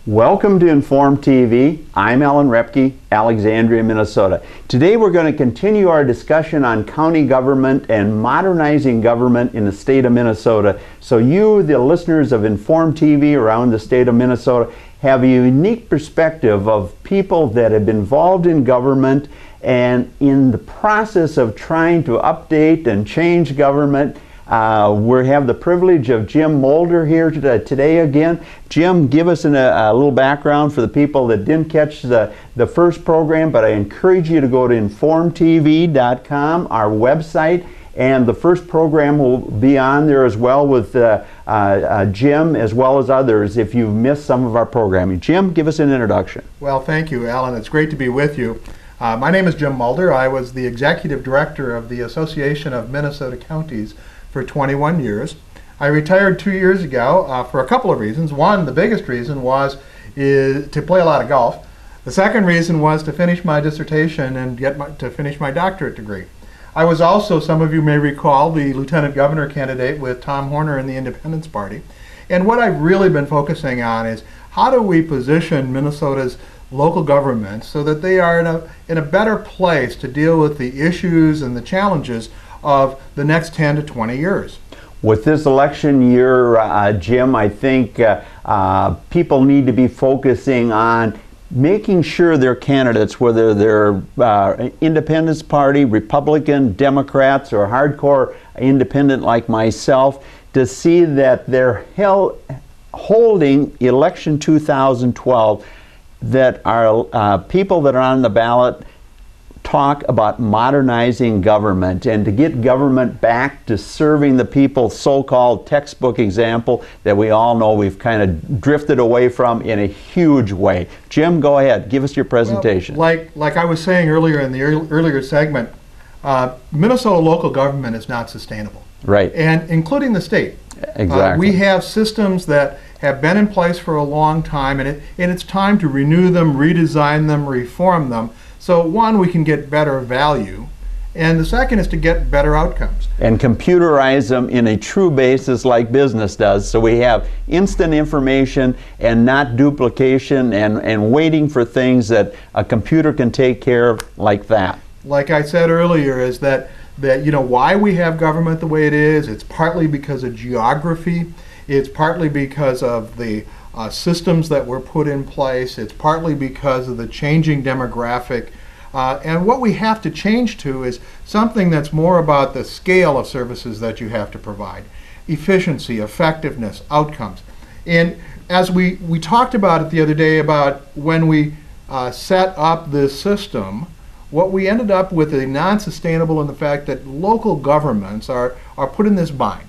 Welcome to Inform TV. I'm Alan Roebke, Alexandria, Minnesota. Today we're going to continue our discussion on county government and modernizing government in the state of Minnesota. So you, the listeners of Inform TV around the state of Minnesota, have a unique perspective of people that have been involved in government and in the process of trying to update and change government. We have the privilege of Jim Mulder here today again. Jim, give us a little background for the people that didn't catch the first program, but I encourage you to go to informtv.com, our website, and the first program will be on there as well with Jim as well as others if you've missed some of our programming. Jim, give us an introduction. Well, thank you, Alan. It's great to be with you. My name is Jim Mulder. I was the executive director of the Association of Minnesota Counties for 21 years. I retired 2 years ago for a couple of reasons. One, the biggest reason was to play a lot of golf. The second reason was to finish my dissertation and to finish my doctorate degree. I was also, some of you may recall, the lieutenant governor candidate with Tom Horner in the Independence Party. And what I've really been focusing on is how do we position Minnesota's local governments so that they are in a better place to deal with the issues and the challenges of the next 10 to 20 years. With this election year, Jim, I think people need to be focusing on making sure their candidates, whether they're Independence Party, Republican, Democrats, or hardcore independent like myself, to see that they're holding election 2012, that are people that are on the ballot talk about modernizing government and to get government back to serving the people, so-called textbook example that we all know we've kind of drifted away from in a huge way. Jim, go ahead, give us your presentation. Well, like I was saying earlier in the earlier segment, Minnesota local government is not sustainable. Right. And including the state. Exactly. We have systems that have been in place for a long time, and it's time to renew them, redesign them, reform them. So one, we can get better value, and the second is to get better outcomes. And computerize them in a true basis like business does, so we have instant information and not duplication and waiting for things that a computer can take care of like that. Like I said earlier, is that you know why we have government the way it is. It's partly because of geography. It's partly because of the systems that were put in place. It's partly because of the changing demographic. And what we have to change to is something that's more about the scale of services that you have to provide. Efficiency, effectiveness, outcomes. And as we talked about it the other day about when we set up this system, what we ended up with is non-sustainable in the fact that local governments are put in this bind.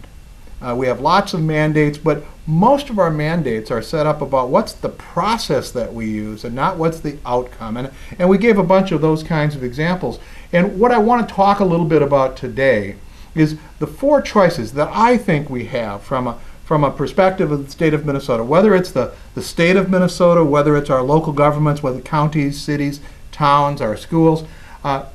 We have lots of mandates, but most of our mandates are set up about what's the process that we use and not what's the outcome. And we gave a bunch of those kinds of examples. And what I want to talk a little bit about today is the four choices that I think we have from a perspective of the state of Minnesota, whether it's the state of Minnesota, whether it's our local governments, whether counties, cities, towns, our schools.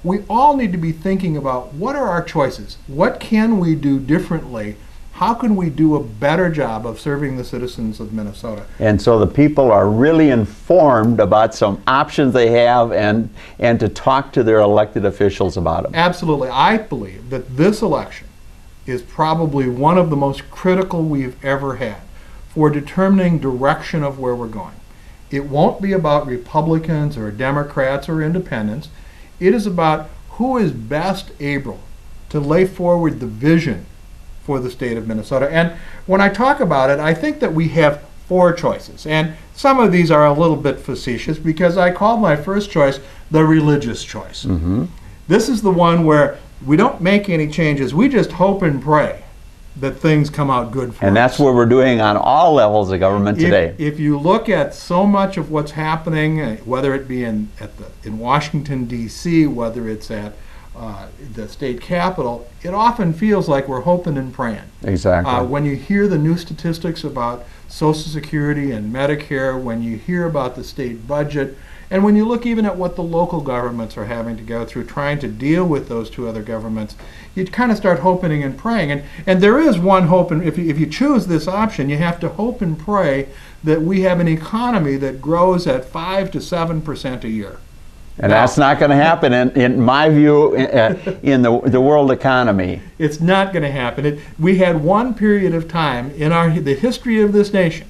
We all need to be thinking about what are our choices? What can we do differently? How can we do a better job of serving the citizens of Minnesota? And so the people are really informed about some options they have and to talk to their elected officials about them. Absolutely. I believe that this election is probably one of the most critical we've ever had for determining direction of where we're going. It won't be about Republicans or Democrats or independents. It is about who is best able to lay forward the vision for the state of Minnesota. And when I talk about it, I think that we have four choices. And some of these are a little bit facetious because I call my first choice the religious choice. Mm-hmm. This is the one where we don't make any changes. We just hope and pray that things come out good for us. And that's what we're doing on all levels of government today. If you look at so much of what's happening, whether it be in Washington, D.C., whether it's at the state capitol, it often feels like we're hoping and praying. Exactly. When you hear the new statistics about Social Security and Medicare, when you hear about the state budget, and when you look even at what the local governments are having to go through trying to deal with those two other governments, you kind of start hoping and praying. And there is one hope, and if you choose this option, you have to hope and pray that we have an economy that grows at 5 to 7% a year. And that's not going to happen, in my view, in the world economy. It's not going to happen. We had one period of time in the history of this nation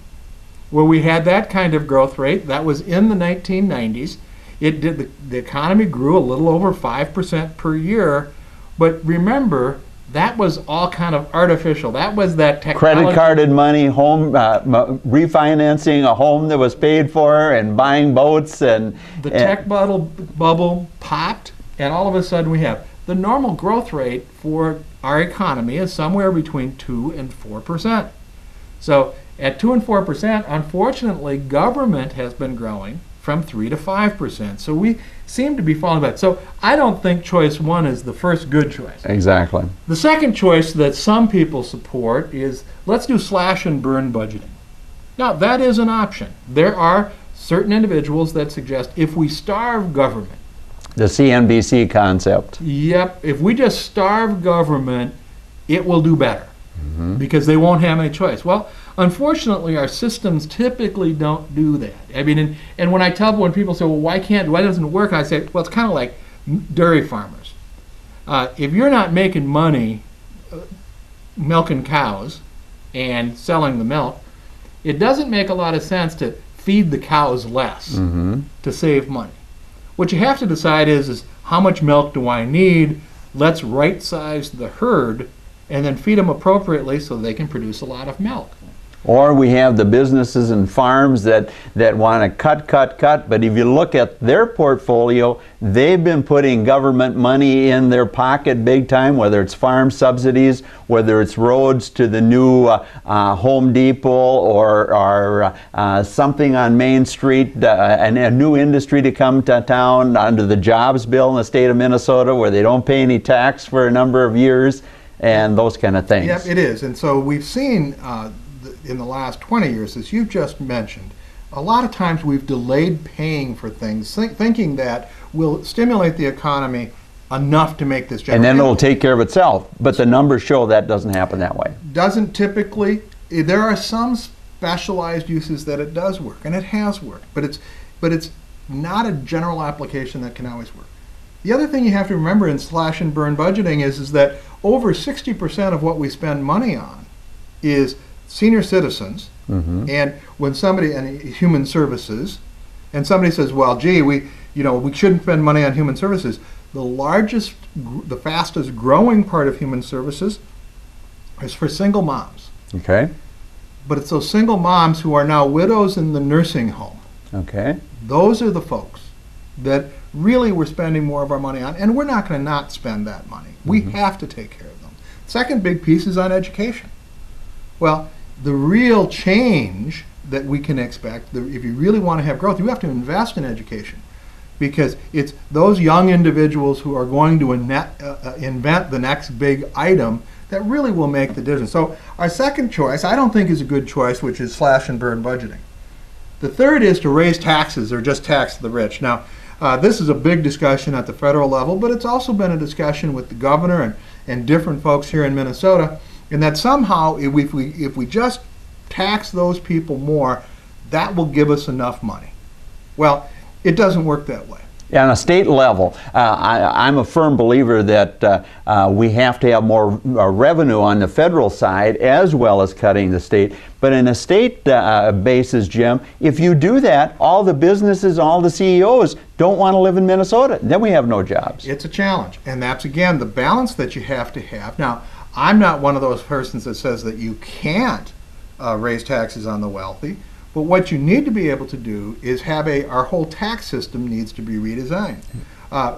where we had that kind of growth rate. That was in the 1990s. The economy grew a little over 5% per year. But remember, that was all kind of artificial. That was that technology. Credit carded money, home refinancing a home that was paid for, and buying boats, and the tech bubble popped, and all of a sudden we have the normal growth rate for our economy is somewhere between 2 and 4%. So at 2 and 4%, unfortunately, government has been growing from 3 to 5%. So we seem to be falling back. So I don't think choice one is the first good choice. Exactly. The second choice that some people support is let's do slash and burn budgeting. Now, that is an option. There are certain individuals that suggest if we starve government. The CNBC concept. Yep. If we just starve government, it will do better because they won't have any choice. Well, unfortunately, our systems typically don't do that. I mean, and when people say, well, why doesn't it work? I say, well, it's kind of like dairy farmers. If you're not making money milking cows and selling the milk, it doesn't make a lot of sense to feed the cows less to save money. What you have to decide is how much milk do I need? Let's right-size the herd and then feed them appropriately so they can produce a lot of milk. Or we have the businesses and farms that want to cut, but if you look at their portfolio, they've been putting government money in their pocket big time, whether it's farm subsidies, whether it's roads to the new Home Depot, or something on Main Street, and a new industry to come to town under the jobs bill in the state of Minnesota, where they don't pay any tax for a number of years, and those kind of things. Yep, it is. And so we've seen in the last 20 years, as you've just mentioned, a lot of times we've delayed paying for things, thinking that will stimulate the economy enough to make this generate. And then it'll take care of itself. But the numbers show that doesn't happen that way. Doesn't typically. There are some specialized uses that it does work, and it has worked. But it's not a general application that can always work. The other thing you have to remember in slash and burn budgeting is that over 60% of what we spend money on is senior citizens, and when and human services, and somebody says, well, gee, we shouldn't spend money on human services. The fastest growing part of human services is for single moms. Okay. But it's those single moms who are now widows in the nursing home. Okay. Those are the folks that really we're spending more of our money on, and we're not going to not spend that money. We have to take care of them. Second big piece is on education. Well, the real change that we can expect, if you really want to have growth, you have to invest in education, because it's those young individuals who are going to invent the next big item that really will make the difference. So our second choice, I don't think is a good choice, which is slash and burn budgeting. The third is to raise taxes or just tax the rich. Now, this is a big discussion at the federal level, but it's also been a discussion with the governor and different folks here in Minnesota. And that somehow, if we just tax those people more, that will give us enough money. Well, it doesn't work that way. On a state level, I'm a firm believer that we have to have more revenue on the federal side as well as cutting the state. But in a state basis, Jim, if you do that, all the businesses, all the CEOs don't want to live in Minnesota. Then we have no jobs. It's a challenge. And that's, again, the balance that you have to have. Now, I'm not one of those persons that says that you can't raise taxes on the wealthy, but what you need to be able to do is have our whole tax system needs to be redesigned.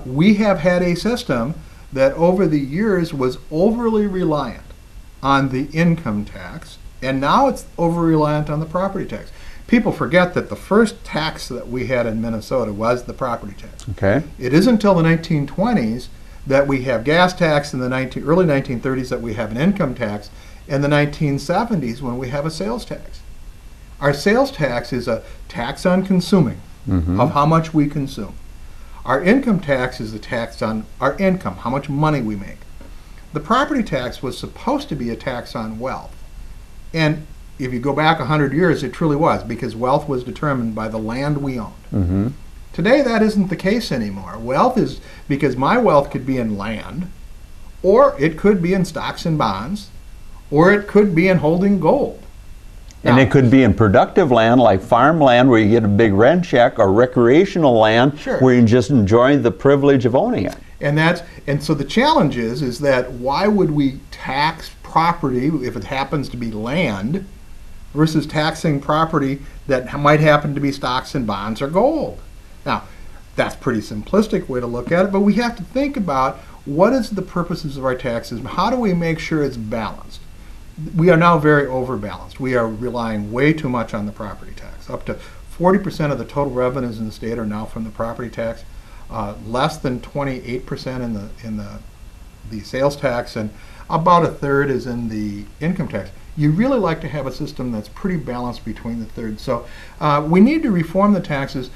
We have had a system that over the years was overly reliant on the income tax, and now it's over-reliant on the property tax. People forget that the first tax that we had in Minnesota was the property tax. Okay. It isn't until the 1920s that we have gas tax in the early 1930s, that we have an income tax in the 1970s when we have a sales tax. Our sales tax is a tax on consuming, of how much we consume. Our income tax is a tax on our income, how much money we make. The property tax was supposed to be a tax on wealth. And if you go back 100 years, it truly was, because wealth was determined by the land we owned. Today, that isn't the case anymore. Wealth is, because my wealth could be in land, or it could be in stocks and bonds, or it could be in holding gold. And it could be in productive land, like farmland, where you get a big rent check, or recreational land, where you just enjoy the privilege of owning it. And so the challenge is that why would we tax property if it happens to be land versus taxing property that might happen to be stocks and bonds or gold? Now, that's a pretty simplistic way to look at it, but we have to think about what is the purposes of our taxes, and how do we make sure it's balanced? We are now very overbalanced. We are relying way too much on the property tax. Up to 40% of the total revenues in the state are now from the property tax, less than 28% in the sales tax, and about a third is in the income tax. You really like to have a system that's pretty balanced between the thirds. So we need to reform the taxes.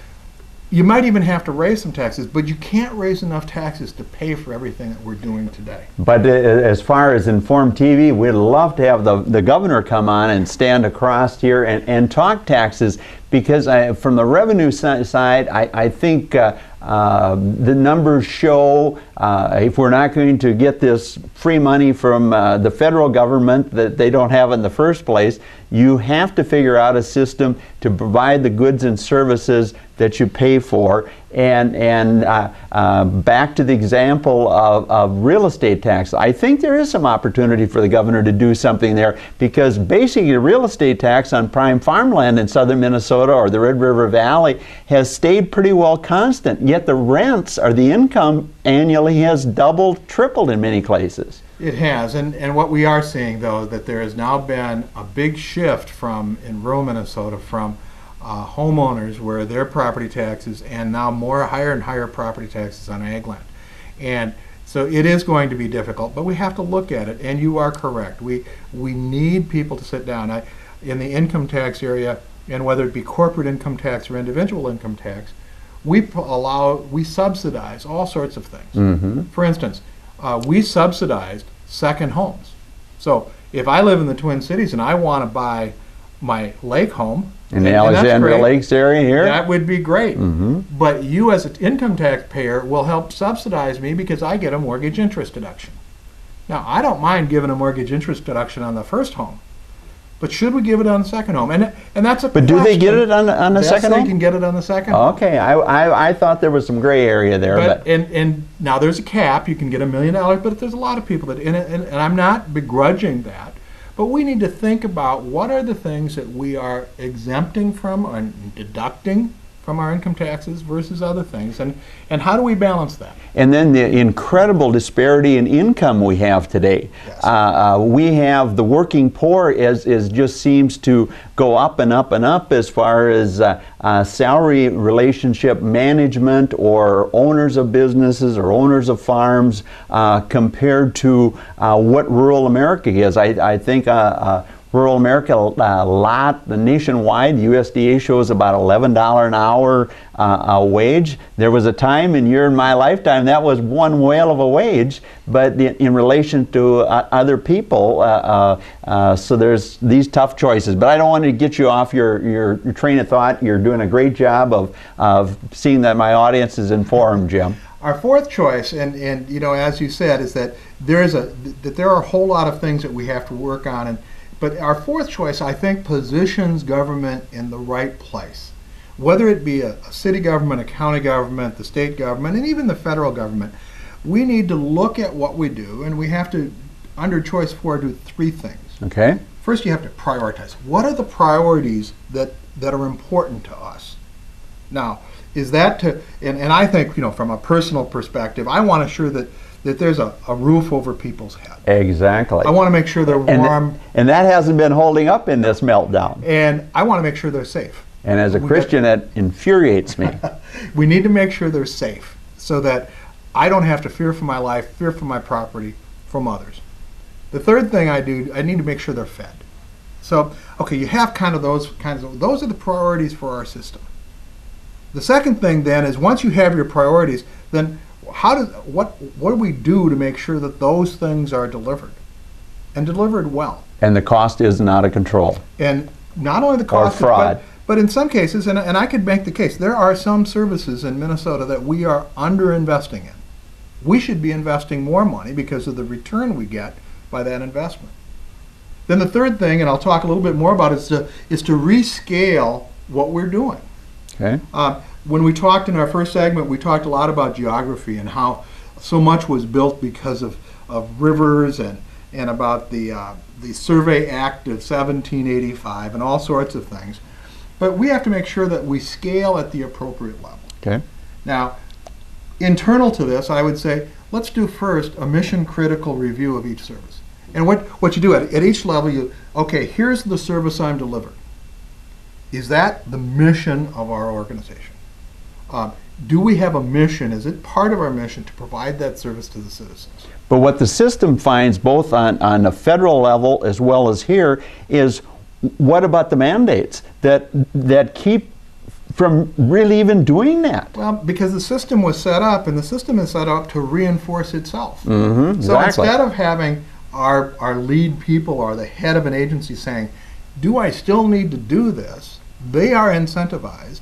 You might even have to raise some taxes, but you can't raise enough taxes to pay for everything that we're doing today. But as far as Informed TV, we'd love to have the governor come on and stand across here and talk taxes, because from the revenue side, I think the numbers show if we're not going to get this free money from the federal government that they don't have in the first place, you have to figure out a system to provide the goods and services that you pay for. And back to the example of real estate tax, I think there is some opportunity for the governor to do something there, because basically the real estate tax on prime farmland in southern Minnesota or the Red River Valley has stayed pretty well constant, yet the rents or the income annually has doubled, tripled in many places. It has, and what we are seeing, though, that there has now been a big shift in rural Minnesota from homeowners where their property taxes, and now higher and higher property taxes on ag land. And so it is going to be difficult, but we have to look at it, and you are correct. We need people to sit down. In the income tax area, and whether it be corporate income tax or individual income tax, we subsidize all sorts of things. For instance, we subsidized second homes. So if I live in the Twin Cities and I want to buy my lake home in the Alexandria Lakes area here, that would be great. But you as an income taxpayer will help subsidize me because I get a mortgage interest deduction. Now, I don't mind giving a mortgage interest deduction on the first home, but should we give it on the second home? And that's a But do they get it on the second home? They can get it on the second home. Okay, I thought there was some gray area there. But and now there's a cap. You can get $1 million, but there's a lot of people that, and I'm not begrudging that, but we need to think about what are the things that we are exempting from or deducting from our income taxes versus other things, and how do we balance that? And then the incredible disparity in income we have today. Yes. We have the working poor is just seems to go up and up and up as far as salary relationship management or owners of businesses or owners of farms compared to what rural America is. I think rural America nationwide, USDA shows about $11 an hour wage. There was a time in my lifetime that was one whale of a wage, but in relation to other people, so there's these tough choices. But I don't want to get you off your train of thought. You're doing a great job of seeing that my audience is informed, Jim. Our fourth choice, and as you said, is that there are a whole lot of things that we have to work on, but our fourth choice, I think, positions government in the right place. Whether it be a city government, a county government, the state government, and even the federal government, we need to look at what we do, and we have to, under choice 4, do 3 things. Okay. First, you have to prioritize. What are the priorities that are important to us? Now, is that and I think, from a personal perspective, I want to ensure that there's a roof over people's head. Exactly. I want to make sure they're warm. And that hasn't been holding up in this meltdown. And I want to make sure they're safe. And as a Christian, that infuriates me. We need to make sure they're safe so that I don't have to fear for my life, fear for my property from others. The third thing I do, I need to make sure they're fed. So, okay, you have those are the priorities for our system. The second thing then is once you have your priorities, then what do we do to make sure that those things are delivered and delivered well? And the cost isn't out of control. And not only the cost, or fraud. But in some cases, and I could make the case, there are some services in Minnesota that we are under-investing in. We should be investing more money because of the return we get by that investment. Then the third thing, and I'll talk a little bit more about, is to rescale what we're doing. Okay. When we talked in our first segment, we talked a lot about geography and how so much was built because of rivers and about the Survey Act of 1785 and all sorts of things. But we have to make sure that we scale at the appropriate level. Okay. Now, internal to this, I would say, let's do first a mission critical review of each service. And what you do at each level, okay, here's the service I'm delivering. Is that the mission of our organization? Do we have a mission? Is it part of our mission to provide that service to the citizens? But what the system finds both on a federal level as well as here is, what about the mandates that keep from really even doing that? Well, because the system was set up, and the system is set up to reinforce itself. Mm-hmm, so exactly. Instead of having our lead people or the head of an agency saying, do I still need to do this? They are incentivized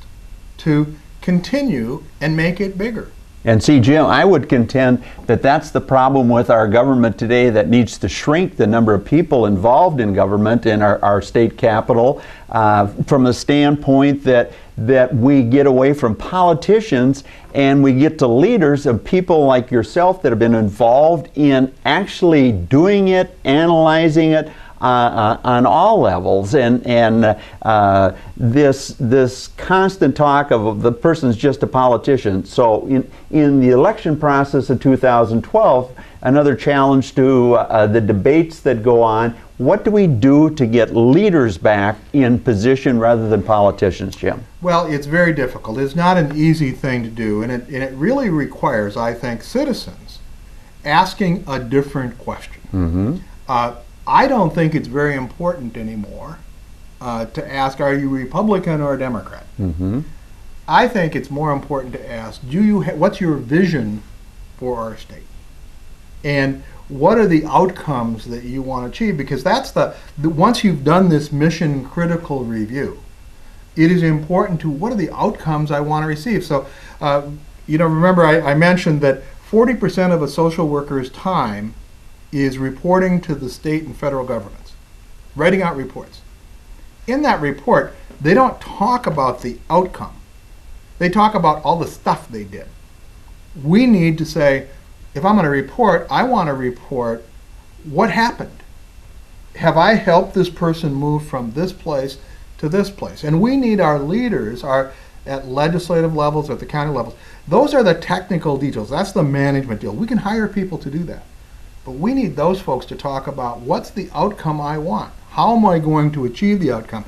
to continue and make it bigger. And see, Jim, I would contend that that's the problem with our government today, that needs to shrink the number of people involved in government in our state capital, from the standpoint that we get away from politicians and we get to leaders of people like yourself that have been involved in actually doing it, analyzing it, on all levels, and this constant talk of the person's just a politician. So in the election process of 2012, another challenge to the debates that go on, what do we do to get leaders back in position rather than politicians, Jim? Well, it's very difficult. It's not an easy thing to do, and it really requires, I think, citizens asking a different question. Mm-hmm. I don't think it's very important anymore to ask, are you Republican or a Democrat? Mm-hmm. I think it's more important to ask, what's your vision for our state? And what are the outcomes that you want to achieve? Because that's once you've done this mission critical review, it is important to, what are the outcomes I want to receive? So, remember I mentioned that 40% of a social worker's time is reporting to the state and federal governments, writing out reports. In that report, they don't talk about the outcome. They talk about all the stuff they did. We need to say, if I'm going to report, I want to report what happened. Have I helped this person move from this place to this place? And we need our leaders, at legislative levels, at the county levels. Those are the technical details. That's the management deal. We can hire people to do that. But we need those folks to talk about, what's the outcome I want? How am I going to achieve the outcome?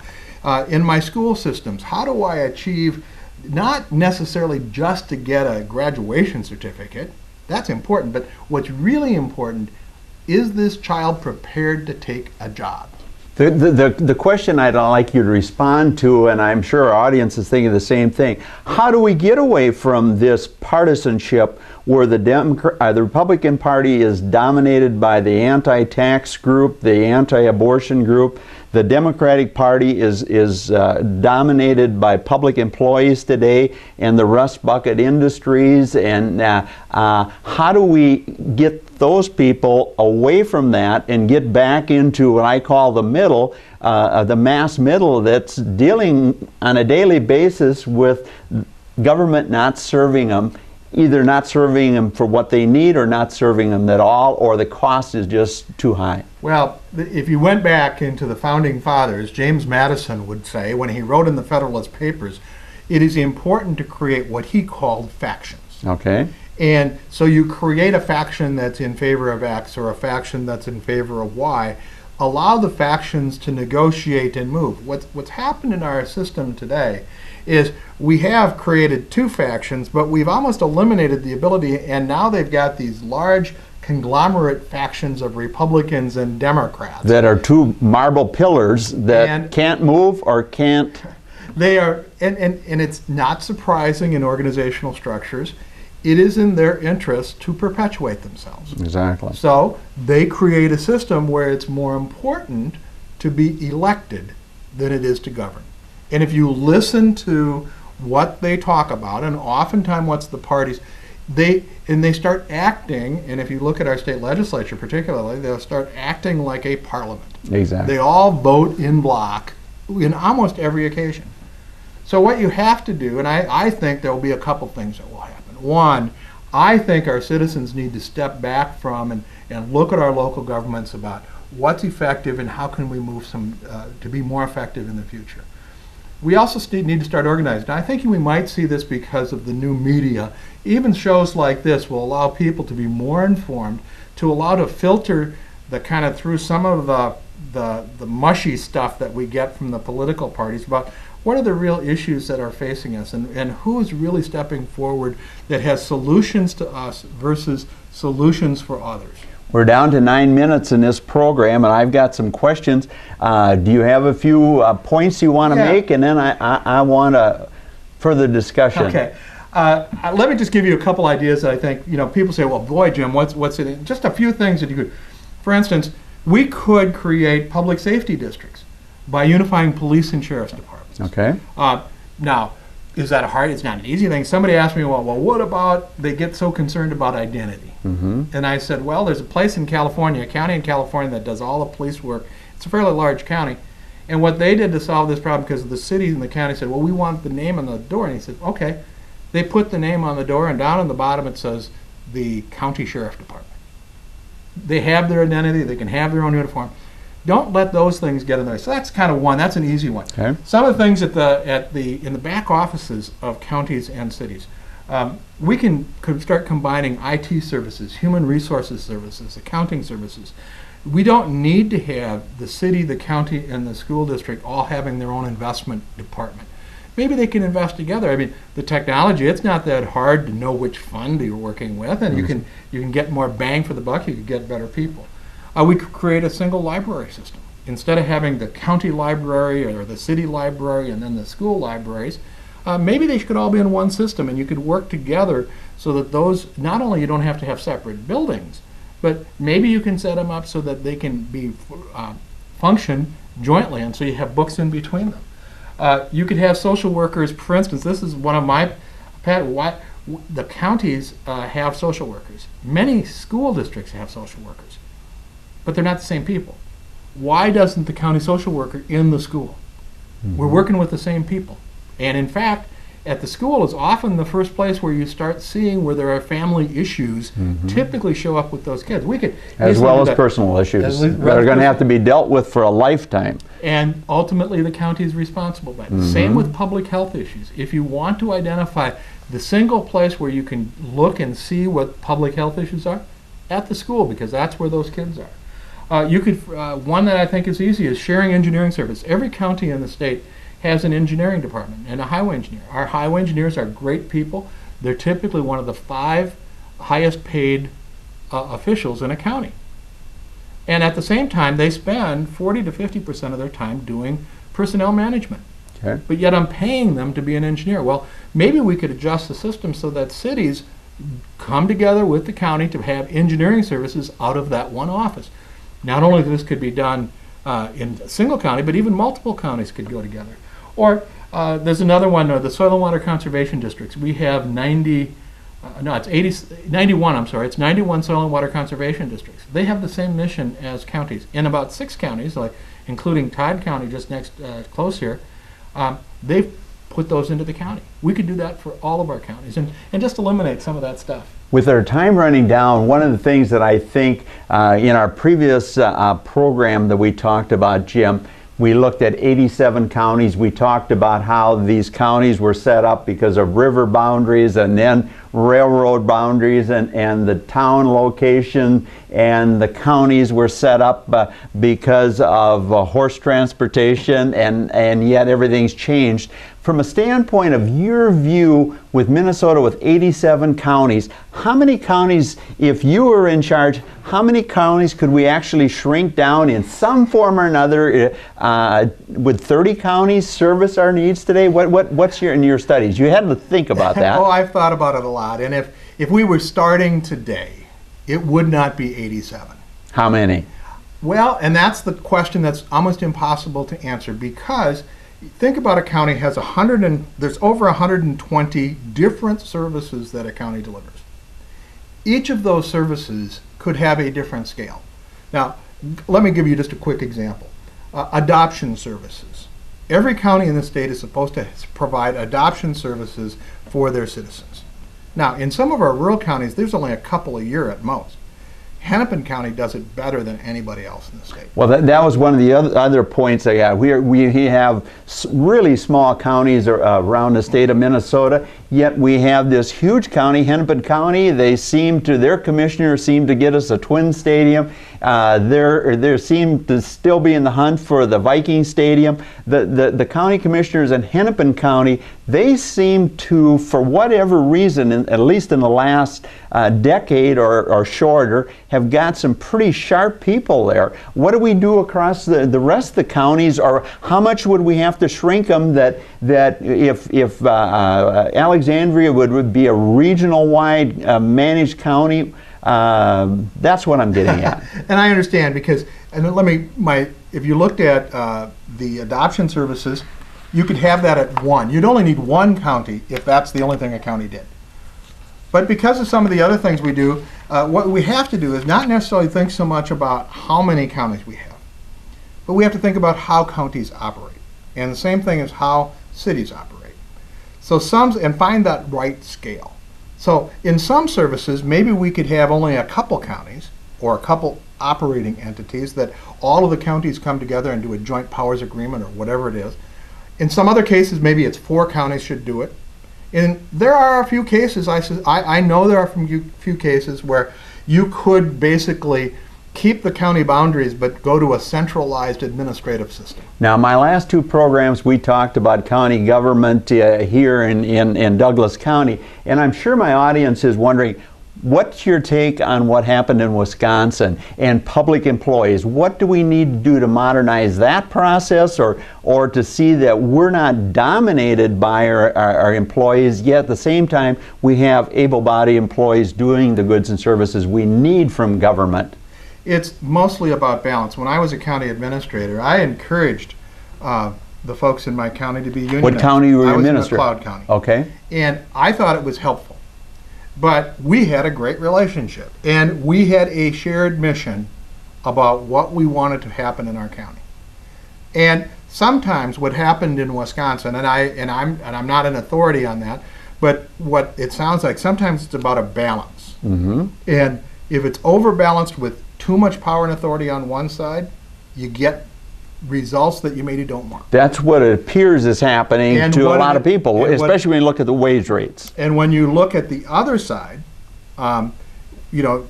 In my school systems, how do I achieve, not necessarily just to get a graduation certificate, that's important, but what's really important, is this child prepared to take a job? The question I'd like you to respond to, and I'm sure our audience is thinking the same thing, how do we get away from this partisanship where the Republican Party is dominated by the anti-tax group, the anti-abortion group, the Democratic Party is dominated by public employees today and the rust bucket industries, and how do we get those people away from that and get back into what I call the middle, the mass middle, that's dealing on a daily basis with government not serving them, either not serving them for what they need or not serving them at all, or the cost is just too high? Well, if you went back into the Founding Fathers, James Madison would say, when he wrote in the Federalist Papers, it is important to create what he called factions. Okay. And so you create a faction that's in favor of X or a faction that's in favor of Y. allow the factions to negotiate and move. What's happened in our system today is we have created two factions, but we've almost eliminated the ability, and now they've got these large conglomerate factions of Republicans and Democrats. That are two marble pillars that can't move or can't... They are, and it's not surprising in organizational structures. It is in their interest to perpetuate themselves. Exactly. So they create a system where it's more important to be elected than it is to govern. And if you listen to what they talk about, and oftentimes what's the parties, they start acting, and if you look at our state legislature particularly, they'll start acting like a parliament. Exactly. They all vote in block in almost every occasion. So what you have to do, and I think there will be a couple things that will happen. One, I think our citizens need to step back from and look at our local governments about what's effective and how can we move some to be more effective in the future. We also need to start organizing. Now, I think we might see this because of the new media. Even shows like this will allow people to be more informed, to allow to filter the kind of through some of the mushy stuff that we get from the political parties about what are the real issues that are facing us and who is really stepping forward that has solutions to us versus solutions for others. We're down to 9 minutes in this program, and I've got some questions. Do you have a few points you want to make? And then I want a further discussion. Okay. Let me just give you a couple ideas that I think, people say, well, boy, Jim, what's it? Just a few things that you could. For instance, we could create public safety districts by unifying police and sheriff's departments. Okay. Now, is that hard? It's not an easy thing. Somebody asked me, well, what about they get so concerned about identity? Mm-hmm. And I said, well, there's a place in California, a county in California that does all the police work. It's a fairly large county. And what they did to solve this problem, because the city and the county said, well, we want the name on the door. And he said, okay. They put the name on the door, and down on the bottom it says the county sheriff department. They have their identity. They can have their own uniform. Don't let those things get in there. So that's kind of one. That's an easy one. Okay. Some of the things in the back offices of counties and cities, we could start combining IT services, human resources services, accounting services. We don't need to have the city, the county, and the school district all having their own investment department. Maybe they can invest together. I mean, the technology, it's not that hard to know which fund you're working with, and you can get more bang for the buck. You can get better people. We could create a single library system. Instead of having the county library or the city library and then the school libraries, maybe they could all be in one system, and you could work together so that those, not only you don't have to have separate buildings, but maybe you can set them up so that they can be function jointly, and so you have books in between them. You could have social workers. For instance, this is one of my the counties have social workers. Many school districts have social workers, but they're not the same people. Why doesn't the county social worker in the school? Mm-hmm. We're working with the same people. And in fact, at the school is often the first place where you start seeing where there are family issues typically show up with those kids. We could as well as personal issues that are going to have to be dealt with for a lifetime. And ultimately the county is responsible for that. Same with public health issues. If you want to identify the single place where you can look and see what public health issues are, at the school, because that's where those kids are. You could one that I think is easy is sharing engineering service. Every county in the state has an engineering department and a highway engineer. Our highway engineers are great people. They're typically one of the 5 highest paid officials in a county. And at the same time, they spend 40 to 50% of their time doing personnel management. Okay. But yet I'm paying them to be an engineer. Well, maybe we could adjust the system so that cities come together with the county to have engineering services out of that one office. Not only this could be done in a single county, but even multiple counties could go together. Or there's another one, the soil and water conservation districts. We have 91, it's 91 soil and water conservation districts. They have the same mission as counties. In about 6 counties, like including Todd County just next close here, they've put those into the county. We could do that for all of our counties and just eliminate some of that stuff. With our time running down, one of the things that I think in our previous program that we talked about, Jim, we looked at 87 counties. We talked about how these counties were set up because of river boundaries, and then railroad boundaries and the town location and the counties were set up because of horse transportation, and yet everything's changed. From a standpoint of your view with Minnesota with 87 counties, how many counties, if you were in charge, how many counties could we actually shrink down in some form or another? Would 30 counties service our needs today? What's in your studies? You had to think about that. Oh, I've thought about it a lot. And if we were starting today, it would not be 87. How many? Well, and that's the question that's almost impossible to answer, because think about a county has there's over 120 different services that a county delivers. Each of those services could have a different scale. Now, let me give you just a quick example. Adoption services. Every county in the state is supposed to provide adoption services for their citizens. Now, in some of our rural counties, there's only a couple a year at most. Hennepin County does it better than anybody else in the state. Well, that was one of the other points I got. We have really small counties around the state of Minnesota, yet we have this huge county, Hennepin County. Their commissioners seem to get us a twin stadium. They seem to still be in the hunt for the Viking Stadium. The county commissioners in Hennepin County, they seem to, for whatever reason, at least in the last decade or shorter, have got some pretty sharp people there. What do we do across the rest of the counties, or how much would we have to shrink them that if Alexandria would be a regional-wide managed county? That's what I'm getting at. And I understand, because if you looked at the adoption services, you could have that at one. You'd only need one county if that's the only thing a county did. But because of some of the other things we do, what we have to do is not necessarily think so much about how many counties we have, but we have to think about how counties operate. And the same thing is how cities operate. And find that right scale. So in some services, maybe we could have only a couple counties or a couple operating entities that all of the counties come together and do a joint powers agreement or whatever it is. In some other cases, maybe it's 4 counties should do it. And there are a few cases, I know there are a few cases where you could basically keep the county boundaries but go to a centralized administrative system. Now, my last 2 programs, we talked about county government here in Douglas County, and I'm sure my audience is wondering, what's your take on what happened in Wisconsin and public employees? What do we need to do to modernize that process, or to see that we're not dominated by our employees, yet at the same time we have able-bodied employees doing the goods and services we need from government? It's mostly about balance. When I was a county administrator, I encouraged the folks in my county to be unionized. What county were you I administrator? was in McLeod County. Okay. And I thought it was helpful. But we had a great relationship, and we had a shared mission about what we wanted to happen in our county. And sometimes what happened in Wisconsin, and I'm not an authority on that, but what it sounds like, sometimes it's about a balance. Mm-hmm. And if it's overbalanced with too much power and authority on one side, you get results that you maybe don't want. That's what it appears is happening to a lot of people, especially when you look at the wage rates. And when you look at the other side, you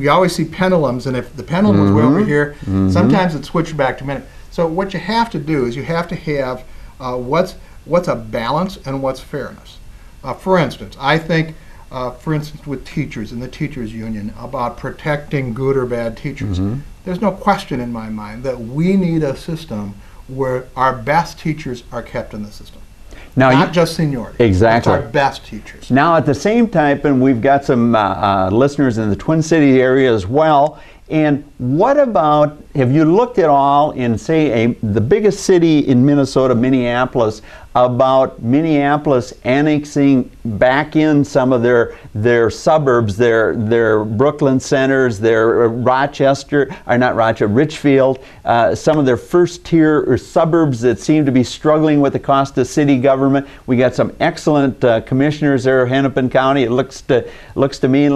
always see pendulums, and if the pendulum was way over here, sometimes it switched back to a minute. So what you have to do is you have to have what's a balance and what's fairness. For instance, I think, with teachers and the teachers union, about protecting good or bad teachers. There's no question in my mind that we need a system where our best teachers are kept in the system. Now, not just seniority. Exactly. It's our best teachers. Now, at the same time, and we've got some listeners in the Twin Cities area as well. And what about, have you looked at all in, say, the biggest city in Minnesota, Minneapolis, about Minneapolis annexing back in some of their suburbs, their Brooklyn centers, their Richfield, some of their first tier or suburbs that seem to be struggling with the cost of city government? We got some excellent commissioners there, Hennepin County. It looks to me,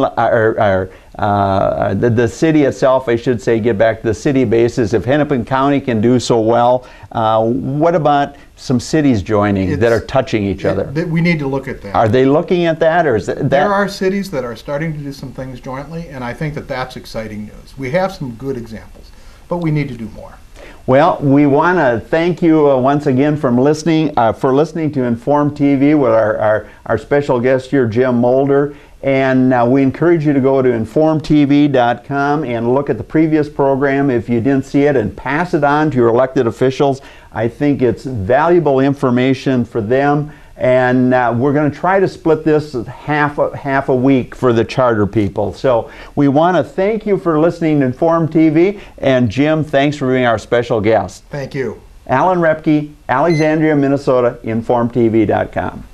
the city itself, I should say, get back to the city basis. If Hennepin County can do so well, what about some cities joining that are touching each other? We need to look at that. Are they looking at that, or is that? There are cities that are starting to do some things jointly, and I think that that's exciting news. We have some good examples, but we need to do more. Well, we want to thank you once again for listening to Inform TV with our special guest here, Jim Mulder. And we encourage you to go to informtv.com and look at the previous program if you didn't see it, and pass it on to your elected officials. I think it's valuable information for them. And we're going to try to split this half a week for the charter people. So we want to thank you for listening to Inform TV. And Jim, thanks for being our special guest. Thank you. Alan Roebke, Alexandria, Minnesota, informtv.com.